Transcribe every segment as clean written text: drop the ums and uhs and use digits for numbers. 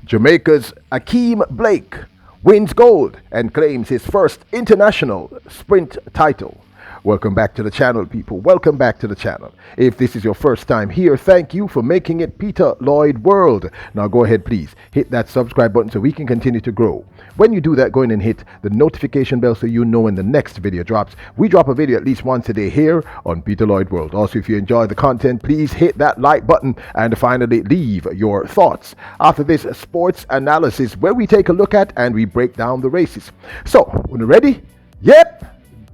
Jamaica's Akeem Blake wins gold and claims his first international sprint title. Welcome back to the channel, people. Welcome back to the channel. If this is your first time here, thank you for making it Peter Lloyd World. Now go ahead, please. Hit that subscribe button so we can continue to grow. When you do that, go in and hit the notification bell so you know when the next video drops. We drop a video at least once a day here on Peter Lloyd World. Also, if you enjoy the content, please hit that like button and finally leave your thoughts. After this sports analysis where we take a look at and we break down the races. So, when you're ready? Yep,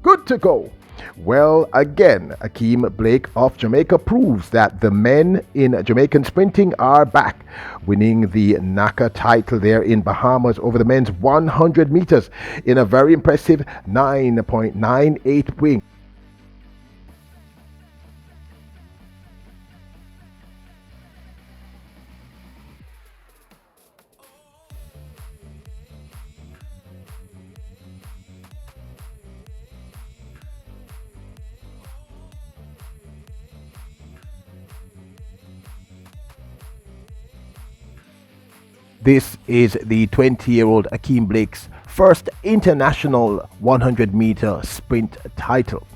good to go. Well, again, Akeem Blake of Jamaica proves that the men in Jamaican sprinting are back, winning the NACA title there in Bahamas over the men's 100 meters in a very impressive 9.98 win. This is the 20-year-old Akeem Blake's first international 100-meter sprint title.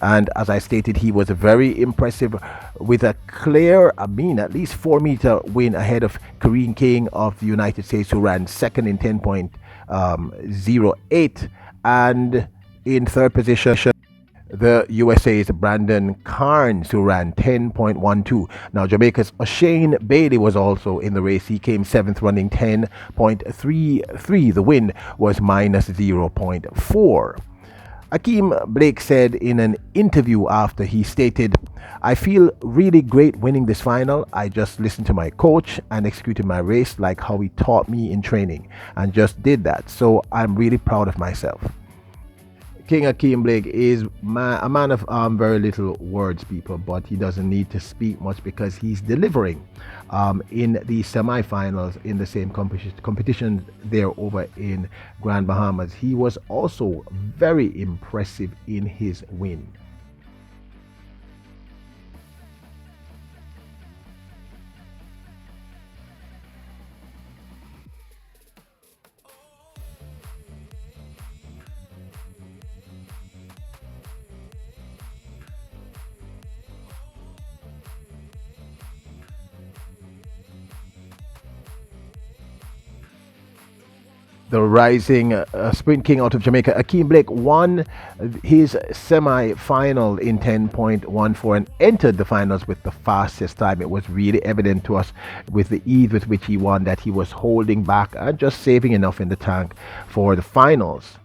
And as I stated, he was very impressive with a clear, at least 4-meter win ahead of Kareem King of the United States, who ran second in 10.08. And in third position, the USA's Brandon Carnes, who ran 10.12. Now, Jamaica's O'Shane Bailey was also in the race. He came seventh, running 10.33. The win was minus 0.4. Akeem Blake said in an interview after, he stated, "I feel really great winning this final. I just listened to my coach and executed my race like how he taught me in training and just did that. So I'm really proud of myself." King Akeem Blake is a man of very little words, people, but he doesn't need to speak much because he's delivering in the semi-finals in the same competition there over in Grand Bahamas. He was also very impressive in his win. The rising sprint king out of Jamaica, Akeem Blake, won his semi-final in 10.14 and entered the finals with the fastest time. It was really evident to us with the ease with which he won that he was holding back and just saving enough in the tank for the finals.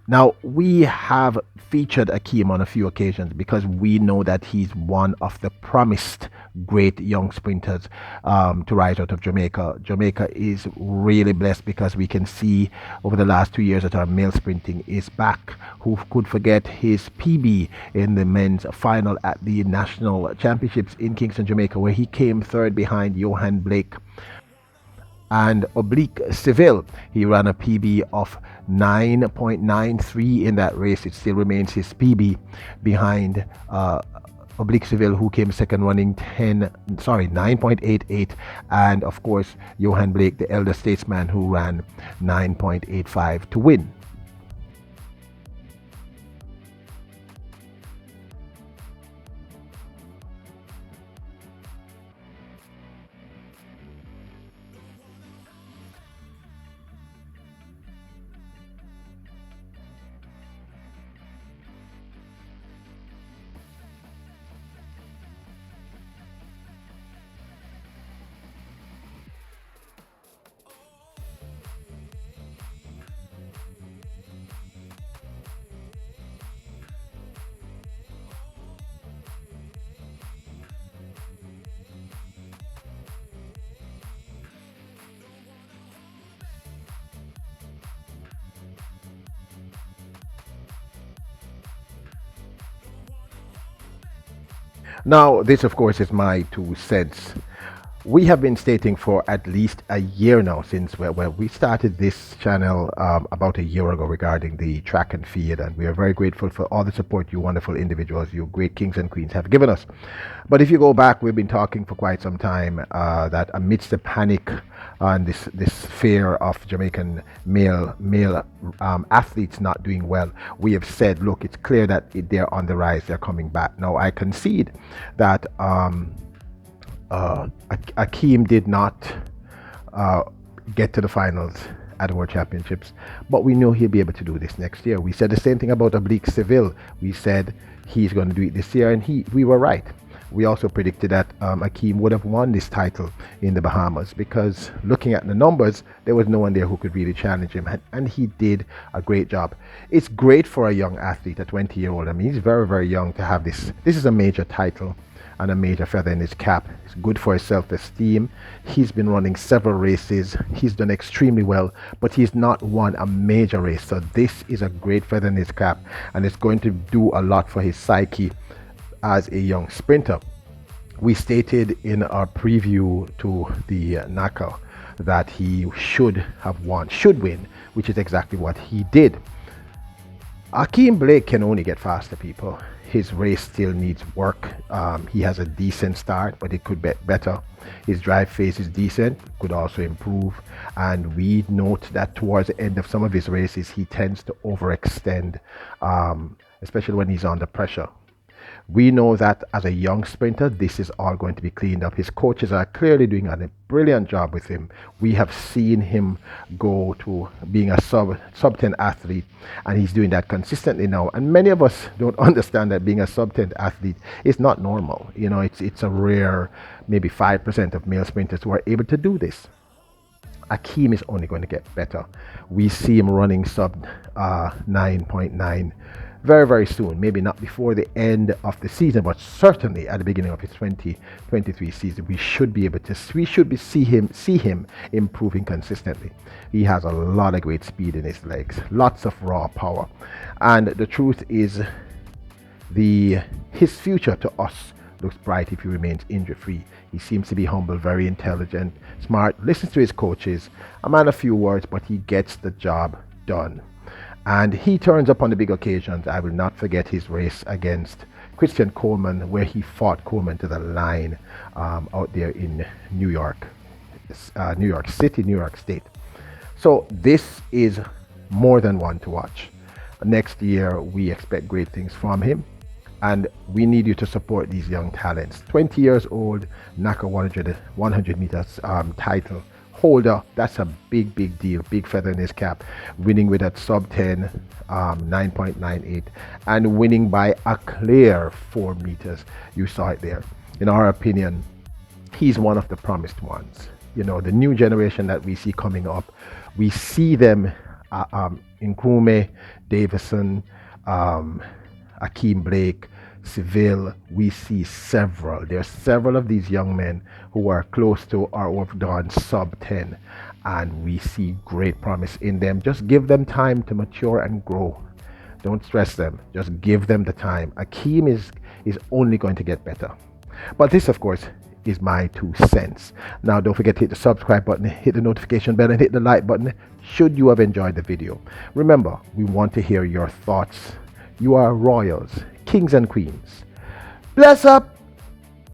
Now, we have featured Akeem on a few occasions because we know that he's one of the promised great young sprinters to rise out of Jamaica. Jamaica is really blessed because we can see over the last 2 years that our male sprinting is back. Who could forget his PB in the men's final at the National Championships in Kingston, Jamaica, where he came third behind Johan Blake and Oblique Seville. He ran a PB of 9.93 in that race. It still remains his PB behind Oblique Seville, who came second, running 9.88, and of course Johan Blake, the elder statesman, who ran 9.85 to win. Now, this of course is my 2 cents. We have been stating for at least a year now, since where we started this channel about a year ago, regarding the track and field, and we are very grateful for all the support you wonderful individuals, you great kings and queens, have given us. But if you go back, we've been talking for quite some time that amidst the panic and this fear of Jamaican male athletes not doing well, we have said, look, it's clear that they're on the rise, they're coming back. Now, I concede that Akeem did not get to the finals at the World Championships, but we know he'll be able to do this next year. We said the same thing about Oblique Seville. We said he's going to do it this year, and we were right. We also predicted that Akeem would have won this title in the Bahamas, because looking at the numbers, there was no one there who could really challenge him, and he did a great job. It's great for a young athlete, a 20-year-old. I mean, he's very, very young to have this. This is a major title and a major feather in his cap. It's good for his self-esteem. He's been running several races. He's done extremely well, but he's not won a major race. So this is a great feather in his cap, and it's going to do a lot for his psyche as a young sprinter. We stated in our preview to the NACA that he should win, which is exactly what he did. Akeem Blake can only get faster, people. His race still needs work. He has a decent start, but it could be better. His drive phase is decent, could also improve. And we note that towards the end of some of his races, he tends to overextend, especially when he's under pressure. We know that as a young sprinter, this is all going to be cleaned up. His coaches are clearly doing a brilliant job with him. We have seen him go to being a sub 10 athlete, and he's doing that consistently now. And many of us don't understand that being a sub 10 athlete is not normal. You know, it's a rare, maybe 5% of male sprinters who are able to do this. Akeem is only going to get better. We see him running sub 9.9 very, very soon. Maybe not before the end of the season, but certainly at the beginning of his 2023 season, we should see him improving consistently. He has a lot of great speed in his legs, lots of raw power, and the truth is, his future to us looks bright if he remains injury-free. He seems to be humble, very intelligent, smart, listens to his coaches, a man of few words, but he gets the job done. And he turns up on the big occasions. I will not forget his race against Christian Coleman, where he fought Coleman to the line out there in New York City, New York State. So this is more than one to watch. Next year, we expect great things from him, and we need you to support these young talents. 20 years old, NACA 100 meters title holder. That's a big deal, big feather in his cap, winning with that sub 10 9.98, and winning by a clear 4 meters. You saw it there. In our opinion, he's one of the promised ones. You know, the new generation that we see coming up, we see them in Nkrumah, Davison, Akeem Blake, Seville. We see there are several of these young men who are close to or have gone sub 10, and we see great promise in them. Just give them time to mature and grow. Don't stress them, just give them the time. Akeem is only going to get better. But this, of course, is my 2 cents. Now, don't forget to hit the subscribe button, hit the notification bell, and hit the like button should you have enjoyed the video. Remember, we want to hear your thoughts. You are royals, kings and queens. Bless up!